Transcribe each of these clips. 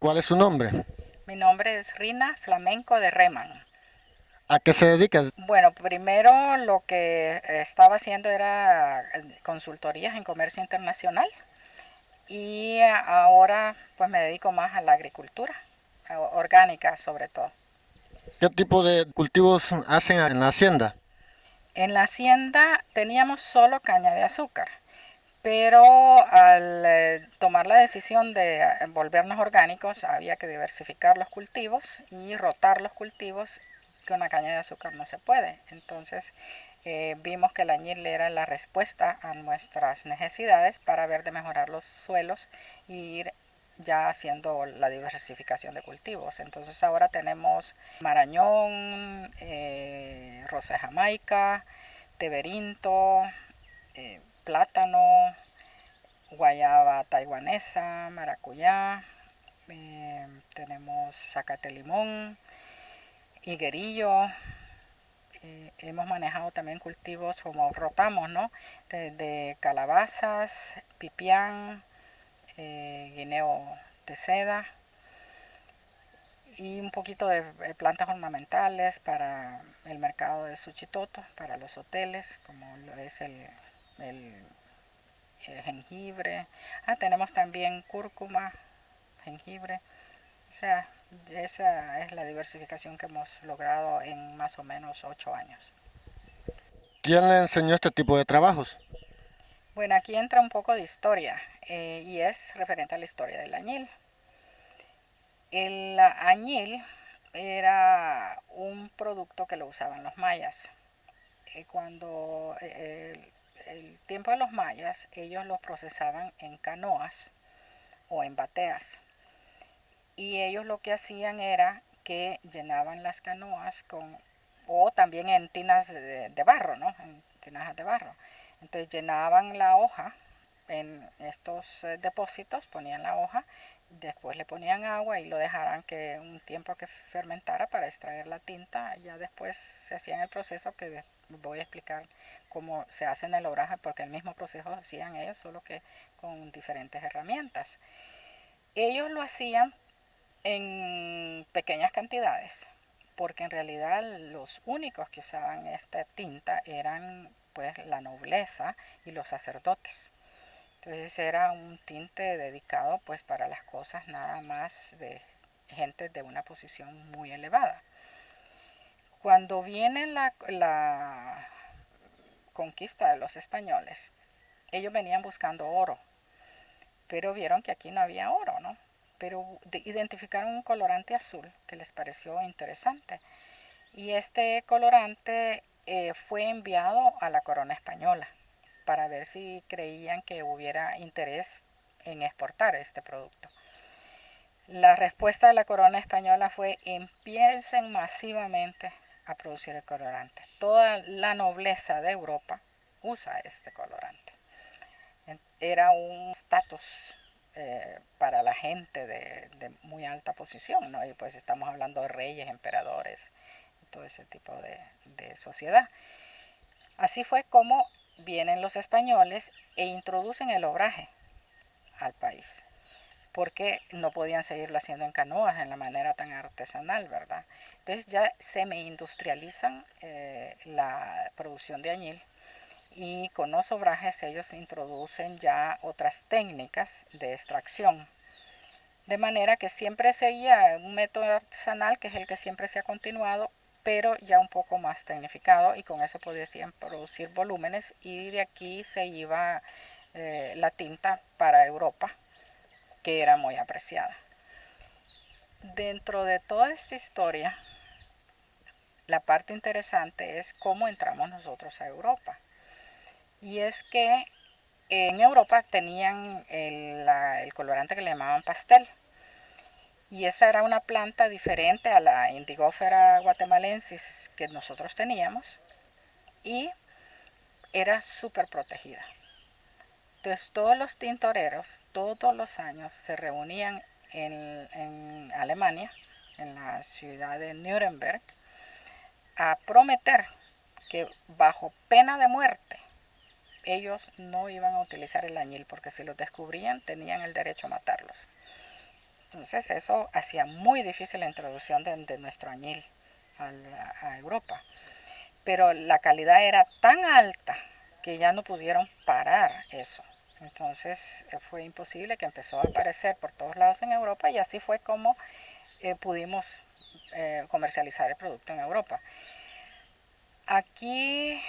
¿Cuál es su nombre? Mi nombre es Rina Flamenco de Reman. ¿A qué se dedica? Bueno, primero lo que estaba haciendo era consultorías en comercio internacional y ahora pues me dedico más a la agricultura, orgánica sobre todo. ¿Qué tipo de cultivos hacen en la hacienda? En la hacienda teníamos solo caña de azúcar, pero al tomar la decisión de volvernos orgánicos había que diversificar los cultivos y rotar los cultivos. Con la caña de azúcar no se puede. Entonces vimos que el añil era la respuesta a nuestras necesidades para ver de mejorar los suelos y ir ya haciendo la diversificación de cultivos. Entonces ahora tenemos marañón, rosa de Jamaica, teberinto, plátano, guayaba taiwanesa, maracuyá, tenemos zacate limón, higuerillo. Hemos manejado también cultivos como rotamos, ¿no? De calabazas, pipián, guineo de seda y un poquito de plantas ornamentales para el mercado de Suchitoto, para los hoteles, como lo es el jengibre. Tenemos también cúrcuma, jengibre. O sea, esa es la diversificación que hemos logrado en más o menos 8 años. ¿Quién le enseñó este tipo de trabajos? Bueno, aquí entra un poco de historia y es referente a la historia del añil. El añil era un producto que lo usaban los mayas. Cuando el tiempo de los mayas, ellos lo procesaban en canoas o en bateas. Y ellos lo que hacían era que llenaban las canoas con, o también en tinas de barro, ¿no? En tinajas de barro. Entonces llenaban la hoja en estos depósitos, ponían la hoja, después le ponían agua y lo dejaran que un tiempo que fermentara para extraer la tinta. Ya después se hacían el proceso que voy a explicar cómo se hace en el obraje, porque el mismo proceso hacían ellos, solo que con diferentes herramientas. Ellos lo hacían en pequeñas cantidades, porque en realidad los únicos que usaban esta tinta eran pues la nobleza y los sacerdotes. Entonces era un tinte dedicado pues para las cosas nada más de gente de una posición muy elevada. Cuando viene la conquista de los españoles, ellos venían buscando oro, pero vieron que aquí no había oro, ¿no? Pero identificaron un colorante azul que les pareció interesante. Y este colorante fue enviado a la corona española para ver si creían que hubiera interés en exportar este producto. La respuesta de la corona española fue: empiecen masivamente a producir el colorante. Toda la nobleza de Europa usa este colorante. Era un estatus para la gente de muy alta posición, ¿no? Y pues estamos hablando de reyes, emperadores, todo ese tipo de sociedad. Así fue como vienen los españoles e introducen el obraje al país, porque no podían seguirlo haciendo en canoas en la manera tan artesanal, ¿verdad? Entonces ya se me industrializan la producción de añil y con los obrajes ellos introducen ya otras técnicas de extracción. De manera que siempre seguía un método artesanal que es el que siempre se ha continuado, pero ya un poco más tecnificado y con eso podían producir volúmenes y de aquí se iba la tinta para Europa, que era muy apreciada. Dentro de toda esta historia, la parte interesante es cómo entramos nosotros a Europa. Y es que en Europa tenían el colorante que le llamaban pastel. Y esa era una planta diferente a la Indigofera guatemalensis que nosotros teníamos y era súper protegida. Entonces todos los tintoreros todos los años se reunían en Alemania, en la ciudad de Nuremberg, a prometer que bajo pena de muerte ellos no iban a utilizar el añil porque si los descubrían tenían el derecho a matarlos. Entonces eso hacía muy difícil la introducción de nuestro añil a Europa. Pero la calidad era tan alta que ya no pudieron parar eso. Entonces fue imposible, que empezó a aparecer por todos lados en Europa, y así fue como pudimos comercializar el producto en Europa. Aquí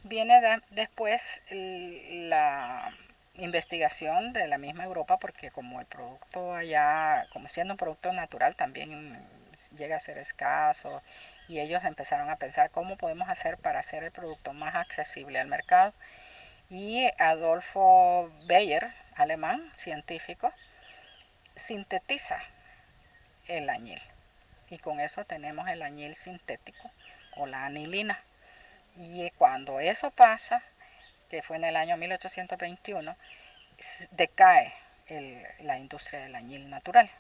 viene después la investigación de la misma Europa, porque como el producto allá, como siendo un producto natural, también llega a ser escaso, y ellos empezaron a pensar cómo podemos hacer para hacer el producto más accesible al mercado. Y Adolfo Beyer, alemán, científico, sintetiza el añil, y con eso tenemos el añil sintético o la anilina. Y cuando eso pasa, que fue en el año 1821, decae la industria del añil natural.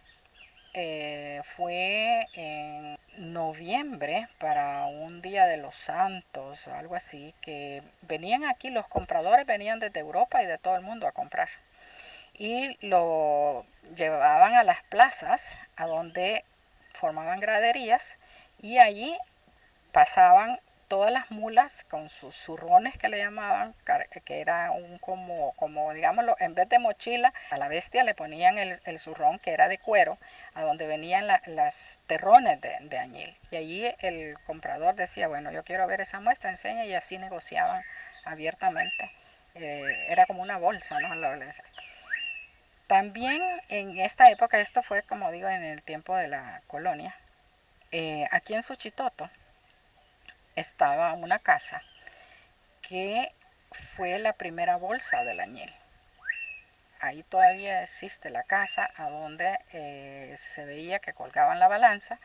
Fue en noviembre, para un día de los santos o algo así, que venían aquí, los compradores venían desde Europa y de todo el mundo a comprar. Y lo llevaban a las plazas, a donde formaban graderías, y allí pasaban todas las mulas con sus zurrones, que le llamaban, que era como digámoslo, en vez de mochila, a la bestia le ponían el zurrón, que era de cuero, a donde venían las terrones de añil. Y allí el comprador decía, bueno, yo quiero ver esa muestra, enseña, y así negociaban abiertamente. Era como una bolsa, ¿no? También en esta época, esto fue, como digo, en el tiempo de la colonia, aquí en Suchitoto estaba una casa que fue la primera bolsa del añil. Ahí todavía existe la casa, a donde se veía que colgaban la balanza,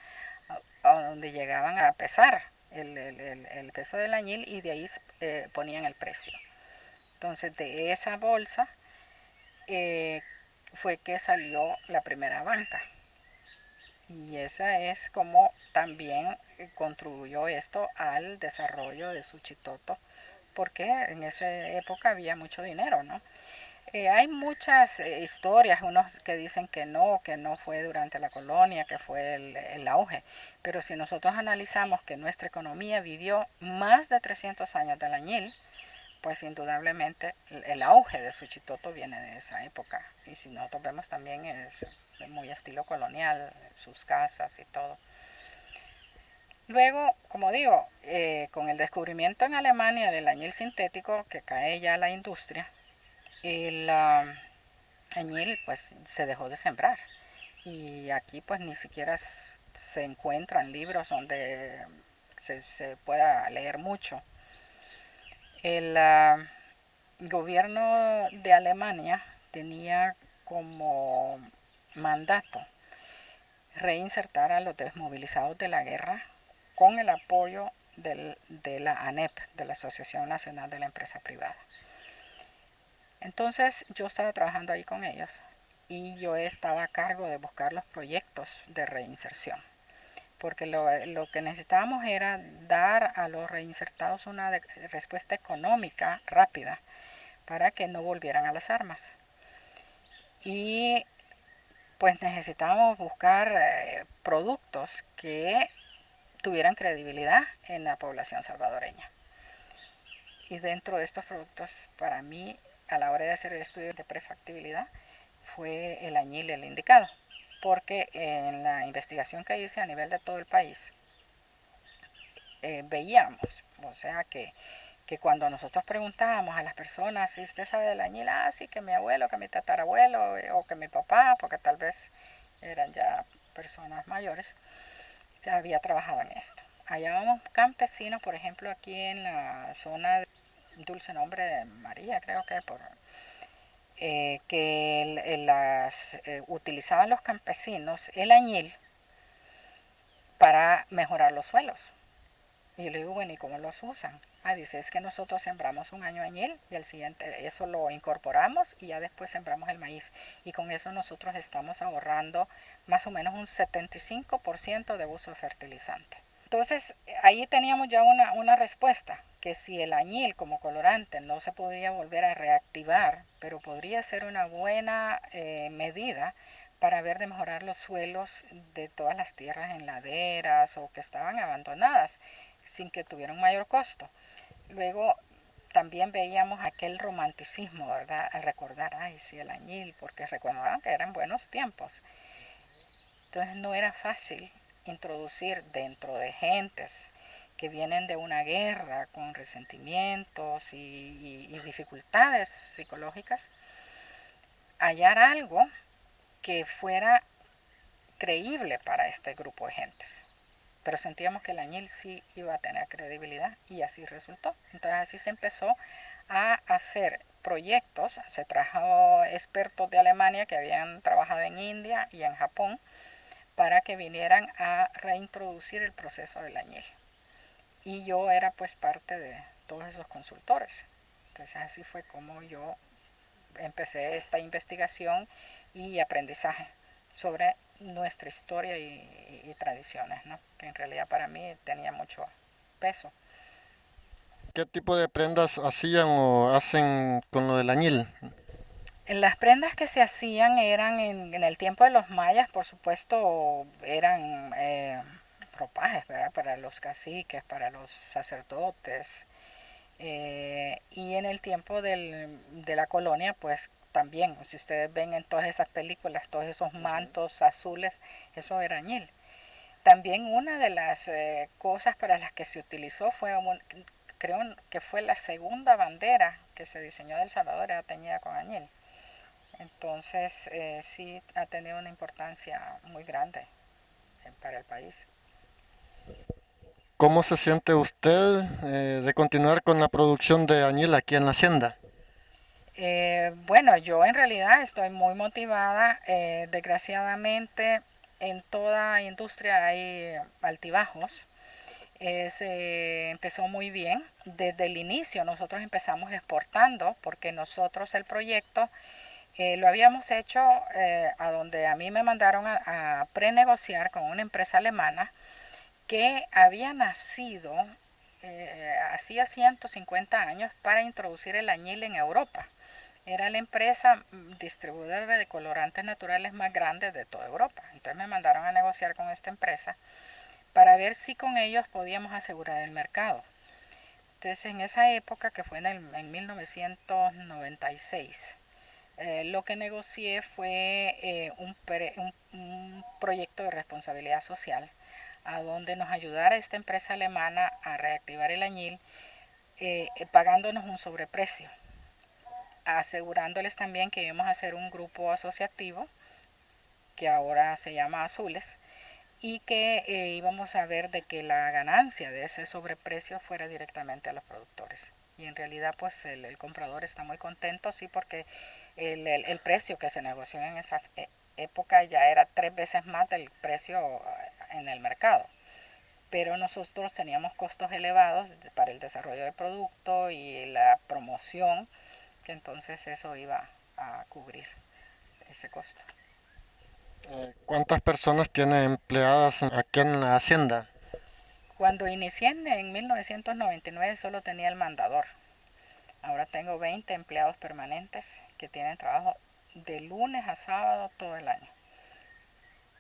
a donde llegaban a pesar el peso del añil, y de ahí ponían el precio. Entonces de esa bolsa fue que salió la primera banca. Y esa es como también contribuyó esto al desarrollo de Suchitoto, porque en esa época había mucho dinero, ¿no? Hay muchas historias, unos que dicen que no fue durante la colonia, que fue el auge, pero si nosotros analizamos que nuestra economía vivió más de 300 años del añil, pues indudablemente el auge de Suchitoto viene de esa época. Y si nosotros vemos, también es muy estilo colonial, sus casas y todo. Luego, como digo, con el descubrimiento en Alemania del añil sintético, que cae ya la industria, el añil pues se dejó de sembrar. Y aquí pues ni siquiera se encuentran libros donde se pueda leer mucho. El gobierno de Alemania tenía como mandato reinsertar a los desmovilizados de la guerra con el apoyo de la ANEP, de la Asociación Nacional de la Empresa Privada. Entonces yo estaba trabajando ahí con ellos, y yo estaba a cargo de buscar los proyectos de reinserción, porque lo que necesitábamos era dar a los reinsertados una respuesta económica rápida para que no volvieran a las armas. Y pues necesitábamos buscar productos que tuvieran credibilidad en la población salvadoreña. Y dentro de estos productos, para mí, a la hora de hacer el estudio de prefactibilidad, fue el añil el indicado, porque en la investigación que hice a nivel de todo el país, veíamos, o sea que cuando nosotros preguntábamos a las personas si usted sabe del añil, sí, que mi abuelo, que mi tatarabuelo, o que mi papá, porque tal vez eran ya personas mayores, había trabajado en esto. Hallábamos campesinos, por ejemplo, aquí en la zona de Dulce Nombre de María, creo que utilizaban los campesinos el añil para mejorar los suelos. Y yo le digo, bueno, ¿y cómo los usan? Dice, es que nosotros sembramos un año añil, y el siguiente, eso lo incorporamos, y ya después sembramos el maíz. Y con eso nosotros estamos ahorrando más o menos un 75% de uso de fertilizante. Entonces, ahí teníamos ya una respuesta, que si el añil como colorante no se podría volver a reactivar, pero podría ser una buena medida para ver de mejorar los suelos de todas las tierras en laderas o que estaban abandonadas sin que tuviera un mayor costo. Luego también veíamos aquel romanticismo, ¿verdad? Al recordar, ay, sí, el añil, porque recordaban que eran buenos tiempos. Entonces no era fácil introducir dentro de gentes que vienen de una guerra con resentimientos y dificultades psicológicas, hallar algo que fuera creíble para este grupo de gentes. Pero sentíamos que el añil sí iba a tener credibilidad y así resultó. Entonces así se empezó a hacer proyectos, se trajo expertos de Alemania que habían trabajado en India y en Japón para que vinieran a reintroducir el proceso del añil. Y yo era pues parte de todos esos consultores. Entonces así fue como yo empecé esta investigación y aprendizaje sobre nuestra historia y tradiciones, ¿no? Que en realidad para mí tenía mucho peso. ¿Qué tipo de prendas hacían o hacen con lo del añil? Las prendas que se hacían eran en el tiempo de los mayas, por supuesto, eran ropajes, ¿verdad? Para los caciques, para los sacerdotes. Y en el tiempo de la colonia, pues también, si ustedes ven en todas esas películas, todos esos mantos azules, eso era añil. También una de las cosas para las que se utilizó fue, creo que fue la segunda bandera que se diseñó de El Salvador, era teñida con añil. Entonces sí ha tenido una importancia muy grande para el país. ¿Cómo se siente usted de continuar con la producción de añil aquí en la hacienda? Bueno, yo en realidad estoy muy motivada. Desgraciadamente en toda industria hay altibajos. Se empezó muy bien. Desde el inicio nosotros empezamos exportando porque nosotros el proyecto lo habíamos hecho a donde a mí me mandaron a prenegociar con una empresa alemana que había nacido hacía 150 años para introducir el añil en Europa. Era la empresa distribuidora de colorantes naturales más grande de toda Europa. Entonces me mandaron a negociar con esta empresa para ver si con ellos podíamos asegurar el mercado. Entonces en esa época, que fue en 1996, lo que negocié fue un proyecto de responsabilidad social a donde nos ayudara esta empresa alemana a reactivar el añil pagándonos un sobreprecio, asegurándoles también que íbamos a hacer un grupo asociativo que ahora se llama Azules y que íbamos a ver de que la ganancia de ese sobreprecio fuera directamente a los productores. Y en realidad pues el comprador está muy contento, sí, porque el precio que se negoció en esa época ya era 3 veces más del precio en el mercado. Pero nosotros teníamos costos elevados para el desarrollo del producto y la promoción, que entonces eso iba a cubrir ese costo. ¿Cuántas personas tiene empleadas aquí en la hacienda? Cuando inicié en 1999 solo tenía el mandador. Ahora tengo 20 empleados permanentes que tienen trabajo de lunes a sábado todo el año.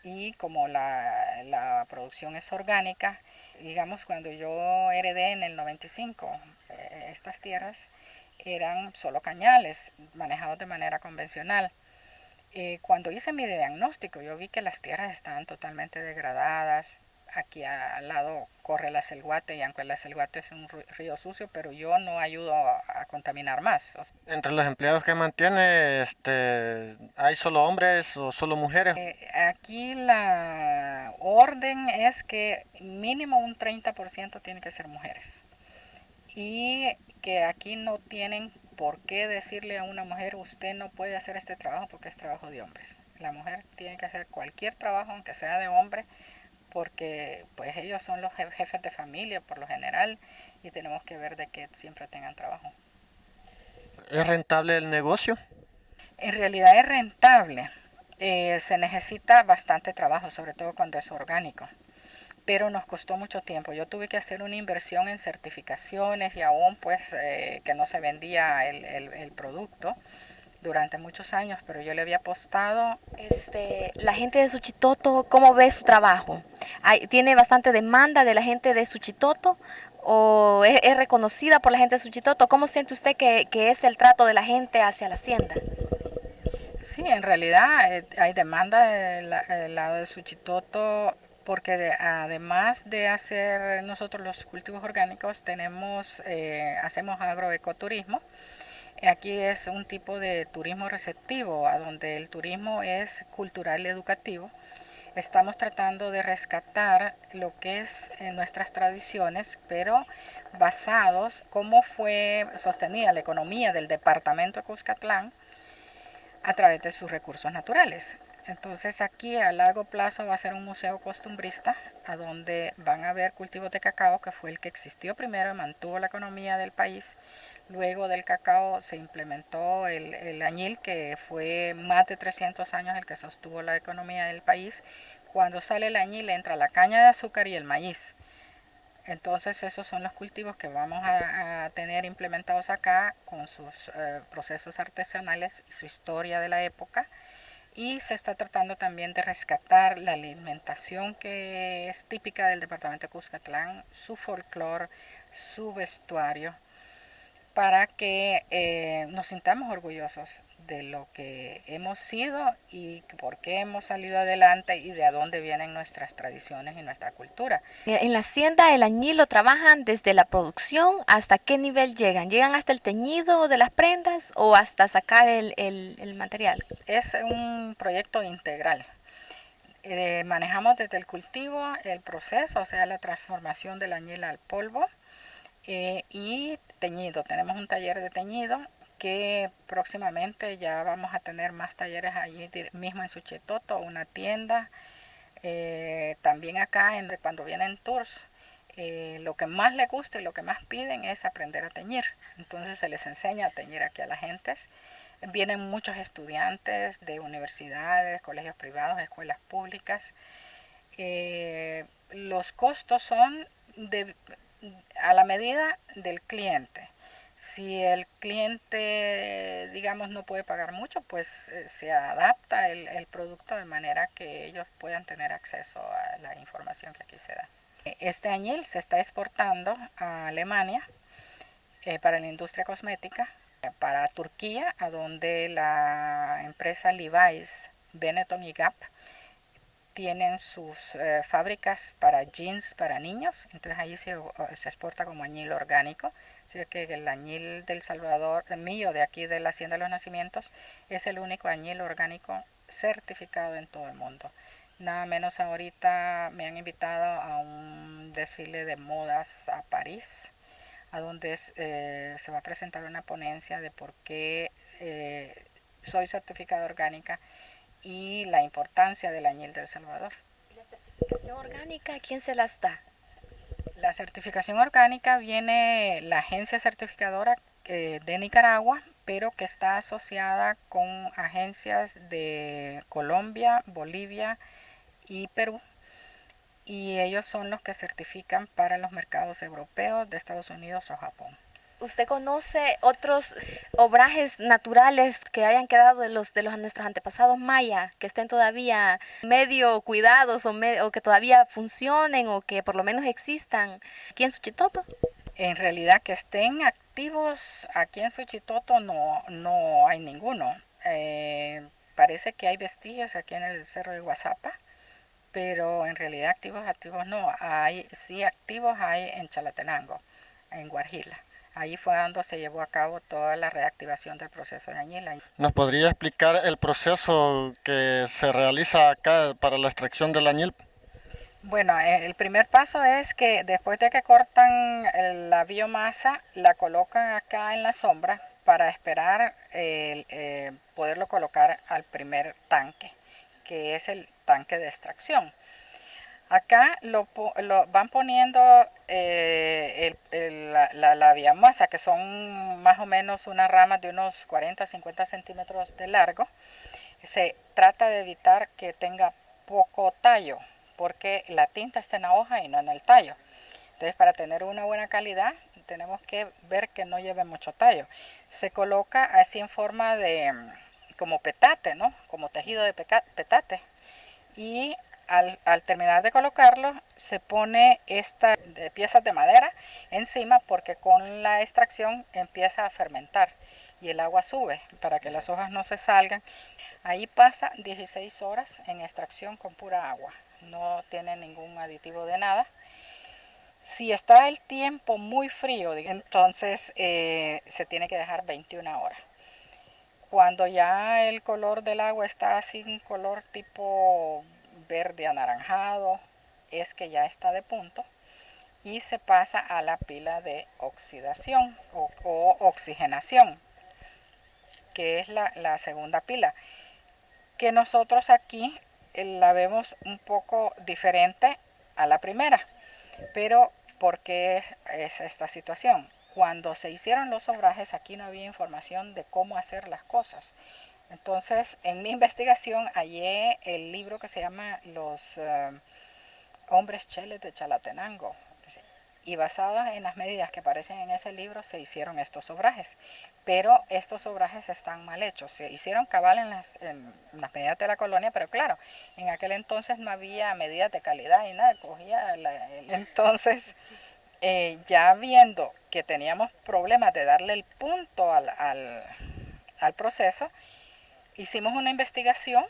Y como la producción es orgánica, digamos cuando yo heredé en el 95 estas tierras eran solo cañales manejados de manera convencional. Cuando hice mi diagnóstico yo vi que las tierras estaban totalmente degradadas. Aquí al lado corre la Selguate y aunque la Selguate es un río sucio, pero yo no ayudo a contaminar más. Entre los empleados que mantiene, ¿hay solo hombres o solo mujeres? Aquí la orden es que mínimo un 30% tiene que ser mujeres. Y que aquí no tienen por qué decirle a una mujer, usted no puede hacer este trabajo porque es trabajo de hombres. La mujer tiene que hacer cualquier trabajo, aunque sea de hombre, porque pues ellos son los jefes de familia por lo general y tenemos que ver de que siempre tengan trabajo. ¿Es rentable el negocio? En realidad es rentable. Se necesita bastante trabajo, sobre todo cuando es orgánico. Pero nos costó mucho tiempo. Yo tuve que hacer una inversión en certificaciones y aún pues que no se vendía el producto. durante muchos años, pero yo le había apostado. La gente de Suchitoto, ¿cómo ve su trabajo? ¿Tiene bastante demanda de la gente de Suchitoto? ¿O es reconocida por la gente de Suchitoto? ¿Cómo siente usted que es el trato de la gente hacia la hacienda? Sí, en realidad hay demanda del lado de Suchitoto porque además de hacer nosotros los cultivos orgánicos, hacemos agroecoturismo. Aquí es un tipo de turismo receptivo, a donde el turismo es cultural y educativo. Estamos tratando de rescatar lo que es nuestras tradiciones, pero basados cómo fue sostenida la economía del departamento de Cuscatlán a través de sus recursos naturales. Entonces aquí a largo plazo va a ser un museo costumbrista, a donde van a haber cultivos de cacao, que fue el que existió primero y mantuvo la economía del país. Luego del cacao se implementó el añil, que fue más de 300 años el que sostuvo la economía del país. Cuando sale el añil entra la caña de azúcar y el maíz. Entonces esos son los cultivos que vamos a tener implementados acá con sus procesos artesanales y su historia de la época. Y se está tratando también de rescatar la alimentación que es típica del departamento de Cuscatlán, su folclore, su vestuario, para que nos sintamos orgullosos de lo que hemos sido y por qué hemos salido adelante y de dónde vienen nuestras tradiciones y nuestra cultura. En la hacienda el añil lo trabajan desde la producción hasta qué nivel llegan. ¿Llegan hasta el teñido de las prendas o hasta sacar el material? Es un proyecto integral. Manejamos desde el cultivo, el proceso, o sea, la transformación del añil al polvo, y teñido. Tenemos un taller de teñido que próximamente ya vamos a tener más talleres allí mismo en Suchitoto, una tienda. También acá, cuando vienen tours, lo que más les gusta y lo que más piden es aprender a teñir. Entonces se les enseña a teñir aquí a la gente. Vienen muchos estudiantes de universidades, colegios privados, escuelas públicas. Los costos son a la medida del cliente. Si el cliente, digamos, no puede pagar mucho, pues se adapta el producto de manera que ellos puedan tener acceso a la información que aquí se da. Este añil se está exportando a Alemania para la industria cosmética, para Turquía, a donde la empresa Levi's, Benetton y Gap tienen sus fábricas para jeans para niños. Entonces ahí se exporta como añil orgánico. Así que el añil del Salvador, el mío de aquí de la Hacienda de los Nacimientos, es el único añil orgánico certificado en todo el mundo. Nada menos ahorita me han invitado a un desfile de modas a París, a donde se va a presentar una ponencia de por qué soy certificada orgánica y la importancia del añil del Salvador. ¿La certificación orgánica quién se las da? La certificación orgánica viene la agencia certificadora de Nicaragua, pero que está asociada con agencias de Colombia, Bolivia y Perú. Y ellos son los que certifican para los mercados europeos, de Estados Unidos o Japón. ¿Usted conoce otros obrajes naturales que hayan quedado de nuestros antepasados mayas, que estén todavía medio cuidados o que todavía funcionen o que por lo menos existan aquí en Suchitoto? En realidad que estén activos aquí en Suchitoto no hay ninguno. Parece que hay vestigios aquí en el Cerro de Guazapa, pero en realidad activos no. Sí activos hay en Chalatenango, en Guarjila. Allí fue donde se llevó a cabo toda la reactivación del proceso de añil. ¿Nos podría explicar el proceso que se realiza acá para la extracción del añil? Bueno, el primer paso es que después de que cortan la biomasa, la colocan acá en la sombra para esperar poderlo colocar al primer tanque, que es el tanque de extracción. Acá lo van poniendo la biomasa, que son más o menos unas ramas de unos 40-50 centímetros de largo. Se trata de evitar que tenga poco tallo, porque la tinta está en la hoja y no en el tallo. Entonces, para tener una buena calidad, tenemos que ver que no lleve mucho tallo. se coloca así en forma de como petate, ¿no? Como tejido de petate. Y al terminar de colocarlo se pone esta de piezas de madera encima porque con la extracción empieza a fermentar y el agua sube para que las hojas no se salgan. Ahí pasa 16 horas en extracción con pura agua, no tiene ningún aditivo de nada. Si está el tiempo muy frío, entonces se tiene que dejar 21 horas. Cuando ya el color del agua está así, un color tipo verde anaranjado, es que ya está de punto y se pasa a la pila de oxidación o oxigenación, que es la segunda pila, que nosotros aquí la vemos un poco diferente a la primera. Pero ¿por qué es esta situación? Cuando se hicieron los obrajes aquí no había información de cómo hacer las cosas. Entonces, en mi investigación hallé el libro que se llama Los Hombres Cheles de Chalatenango. Y basadas en las medidas que aparecen en ese libro se hicieron estos obrajes. Pero estos obrajes están mal hechos. Se hicieron cabal en las medidas de la colonia, pero claro, en aquel entonces no había medidas de calidad y nada. Entonces, ya viendo que teníamos problemas de darle el punto al proceso, hicimos una investigación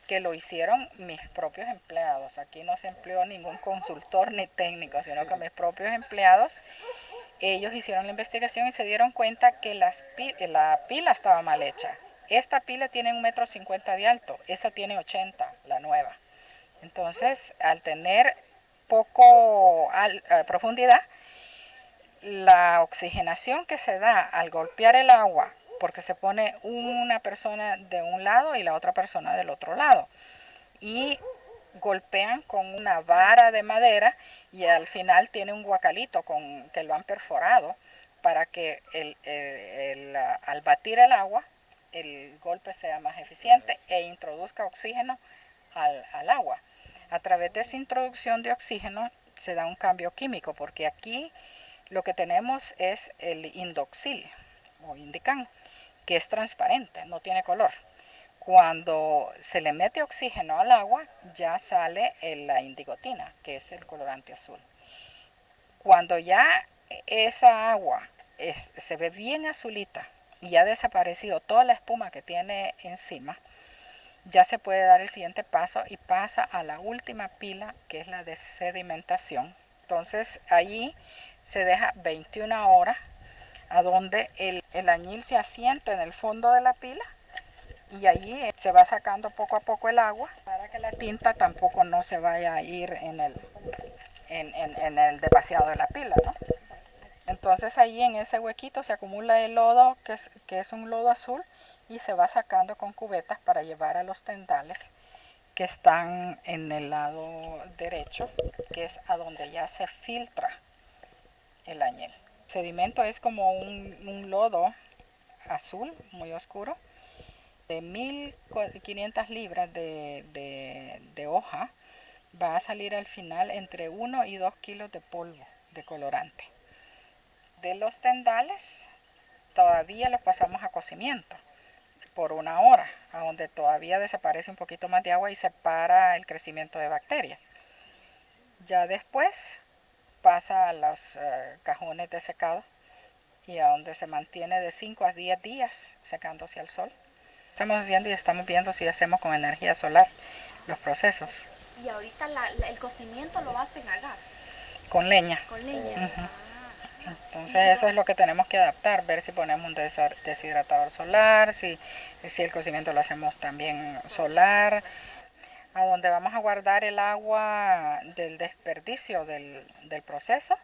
que lo hicieron mis propios empleados. Aquí no se empleó ningún consultor ni técnico, sino que mis propios empleados, ellos hicieron la investigación y se dieron cuenta que la pila estaba mal hecha. Esta pila tiene 1,50 m de alto, esa tiene 80, la nueva. Entonces, al tener poco profundidad, la oxigenación que se da al golpear el agua, porque se pone una persona de un lado y la otra persona del otro lado, y golpean con una vara de madera y al final tiene un guacalito que lo han perforado para que al batir el agua el golpe sea más eficiente e introduzca oxígeno al agua. A través de esa introducción de oxígeno se da un cambio químico, porque aquí lo que tenemos es el indoxil o indicán, que es transparente, no tiene color. Cuando se le mete oxígeno al agua, ya sale la indigotina, que es el colorante azul. Cuando ya esa agua se ve bien azulita y ha desaparecido toda la espuma que tiene encima, ya se puede dar el siguiente paso y pasa a la última pila, que es la de sedimentación. Entonces allí se deja 21 horas a donde el añil se asienta en el fondo de la pila y allí se va sacando poco a poco el agua para que la tinta tampoco no se vaya a ir en el desvaciado de la pila, ¿no? Entonces ahí en ese huequito se acumula el lodo, que es un lodo azul, y se va sacando con cubetas para llevar a los tendales que están en el lado derecho, que es a donde ya se filtra el añil. El sedimento es como un lodo azul muy oscuro. De 1.500 libras de hoja va a salir al final entre 1 y 2 kilos de polvo de colorante. De los tendales todavía los pasamos a cocimiento por 1 hora, a donde todavía desaparece un poquito más de agua y se para el crecimiento de bacterias. Ya después pasa a los cajones de secado y a donde se mantiene de 5 a 10 días secándose al sol. Estamos haciendo y estamos viendo si hacemos con energía solar los procesos. Y ahorita el cocimiento lo hacen a gas. Con leña. Con leña. Uh-huh. Entonces eso es lo que tenemos que adaptar, ver si ponemos un deshidratador solar, si el cocimiento lo hacemos también solar, a donde vamos a guardar el agua del desperdicio del proceso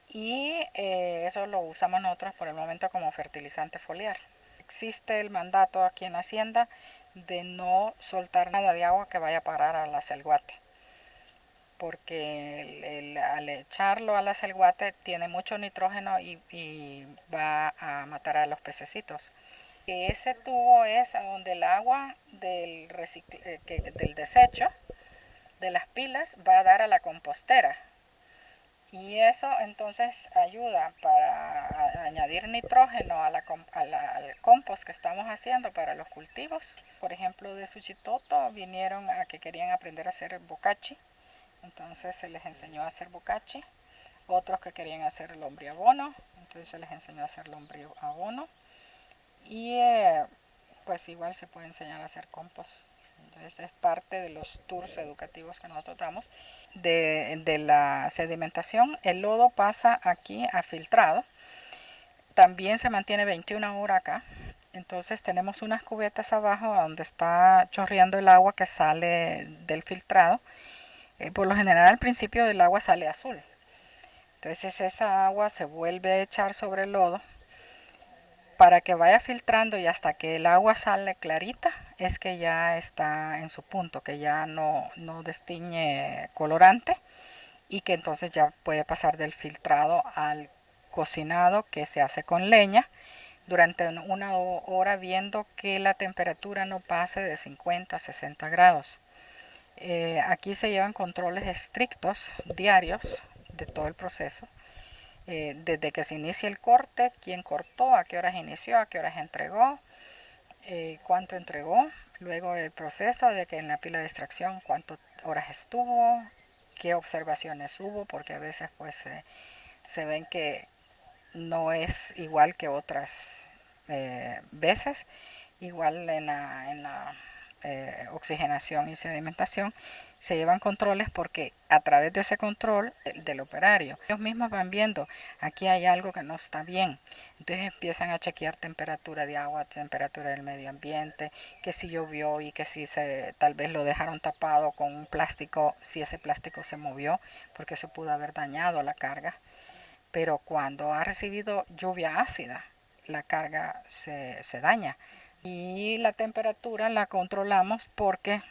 y eso lo usamos nosotros por el momento como fertilizante foliar. Existe el mandato aquí en Hacienda de no soltar nada de agua que vaya a parar a la selguate, porque al echarlo a la selguate tiene mucho nitrógeno y va a matar a los pececitos. Ese tubo es a donde el agua del desecho de las pilas va a dar a la compostera Y eso entonces ayuda para añadir nitrógeno al compost que estamos haciendo para los cultivos. Por ejemplo, de Suchitoto vinieron a que querían aprender a hacer bocachi, entonces se les enseñó a hacer bocachi. Otros que querían hacer lombriabono, entonces se les enseñó a hacer lombriabono. Y pues igual se puede enseñar a hacer compost. Entonces es parte de los tours educativos que nosotros damos. De la sedimentación, el lodo pasa aquí a filtrado. También se mantiene 21 horas acá. Entonces tenemos unas cubetas abajo donde está chorreando el agua que sale del filtrado. Por lo general al principio el agua sale azul. Entonces esa agua se vuelve a echar sobre el lodo para que vaya filtrando y hasta que el agua sale clarita es que ya está en su punto, que ya no destiñe colorante y que entonces ya puede pasar del filtrado al cocinado que se hace con leña durante una hora viendo que la temperatura no pase de 50 a 60 grados. Aquí se llevan controles estrictos diarios de todo el proceso. Desde que se inicia el corte, quién cortó, a qué horas inició, a qué horas entregó, cuánto entregó, luego el proceso de que en la pila de extracción cuántas horas estuvo, qué observaciones hubo, porque a veces pues se ven que no es igual que otras veces, igual en la oxigenación y sedimentación se llevan controles porque a través de ese control del operario, ellos mismos van viendo, aquí hay algo que no está bien, entonces empiezan a chequear temperatura de agua, temperatura del medio ambiente, que si llovió y que si tal vez lo dejaron tapado con un plástico, si ese plástico se movió, porque eso pudo haber dañado la carga, pero cuando ha recibido lluvia ácida, la carga se daña. Y la temperatura la controlamos porque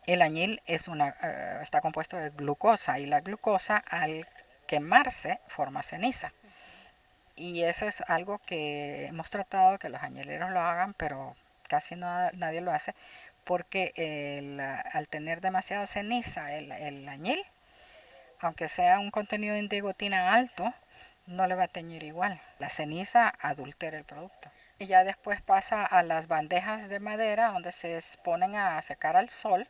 el añil está compuesto de glucosa y la glucosa al quemarse forma ceniza. Y eso es algo que hemos tratado que los añileros lo hagan, pero casi nadie lo hace porque al tener demasiada ceniza el añil, aunque sea un contenido de indigotina alto, no le va a teñir igual. La ceniza adultera el producto. Y ya después pasa a las bandejas de madera donde se ponen a secar al sol.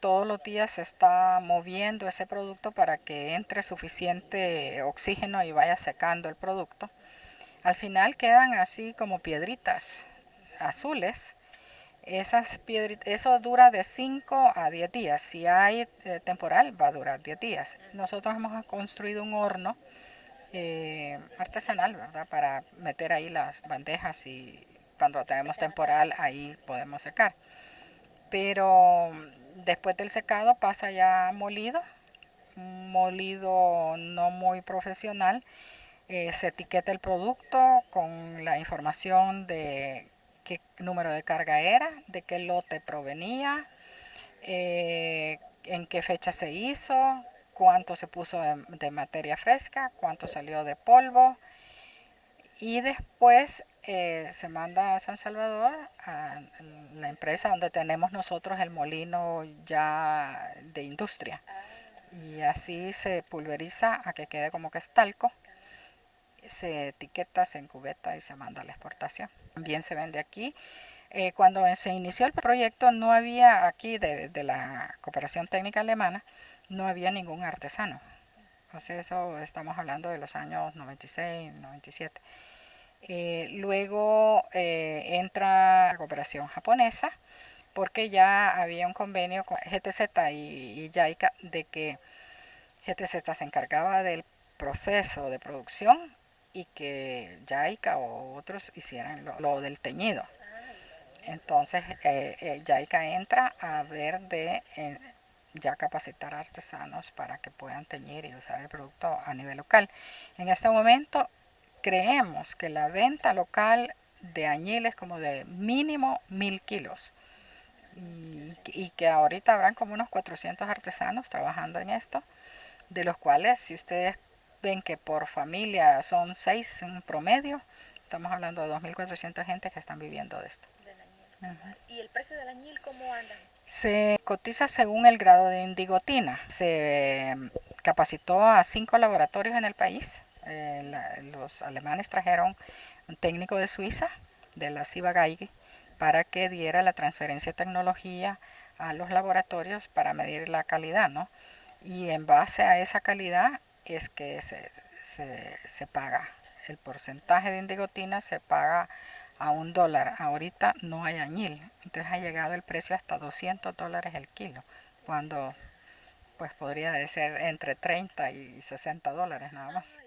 Todos los días se está moviendo ese producto para que entre suficiente oxígeno y vaya secando el producto. Al final quedan así como piedritas azules. Eso dura de 5 a 10 días. Si hay temporal, va a durar 10 días. Nosotros hemos construido un horno artesanal, ¿verdad? Para meter ahí las bandejas y cuando tenemos temporal ahí podemos secar. Pero después del secado pasa ya molido, un molido no muy profesional. Se etiqueta el producto con la información de qué número de carga era, de qué lote provenía, en qué fecha se hizo, cuánto se puso de materia fresca, cuánto salió de polvo. Y después se manda a San Salvador, a la empresa donde tenemos nosotros el molino ya de industria. Y así se pulveriza a que quede como que es talco. Se etiqueta, se encubeta y se manda a la exportación. También se vende aquí. Cuando se inició el proyecto no había aquí de la Cooperación Técnica Alemana, no había ningún artesano. Entonces eso estamos hablando de los años 96, 97. Luego entra la cooperación japonesa porque ya había un convenio con GTZ y JICA de que GTZ se encargaba del proceso de producción y que JICA o otros hicieran lo del teñido. Entonces JICA entra a ver de ya capacitar a artesanos para que puedan teñir y usar el producto a nivel local. En este momento creemos que la venta local de añil es como de mínimo 1000 kilos y que ahorita habrán como unos 400 artesanos trabajando en esto, de los cuales si ustedes ven que por familia son 6 en promedio, estamos hablando de 2400 gente que están viviendo de esto. ¿Y el precio del añil cómo anda? Se cotiza según el grado de indigotina. Se capacitó a 5 laboratorios en el país. Los alemanes trajeron un técnico de Suiza, de la Ciba-Geigy, para que diera la transferencia de tecnología a los laboratorios para medir la calidad, ¿no? Y en base a esa calidad es que se paga. El porcentaje de indigotina se paga a $1. Ahorita no hay añil, entonces ha llegado el precio hasta $200 el kilo, cuando pues podría ser entre $30 y $60 nada más.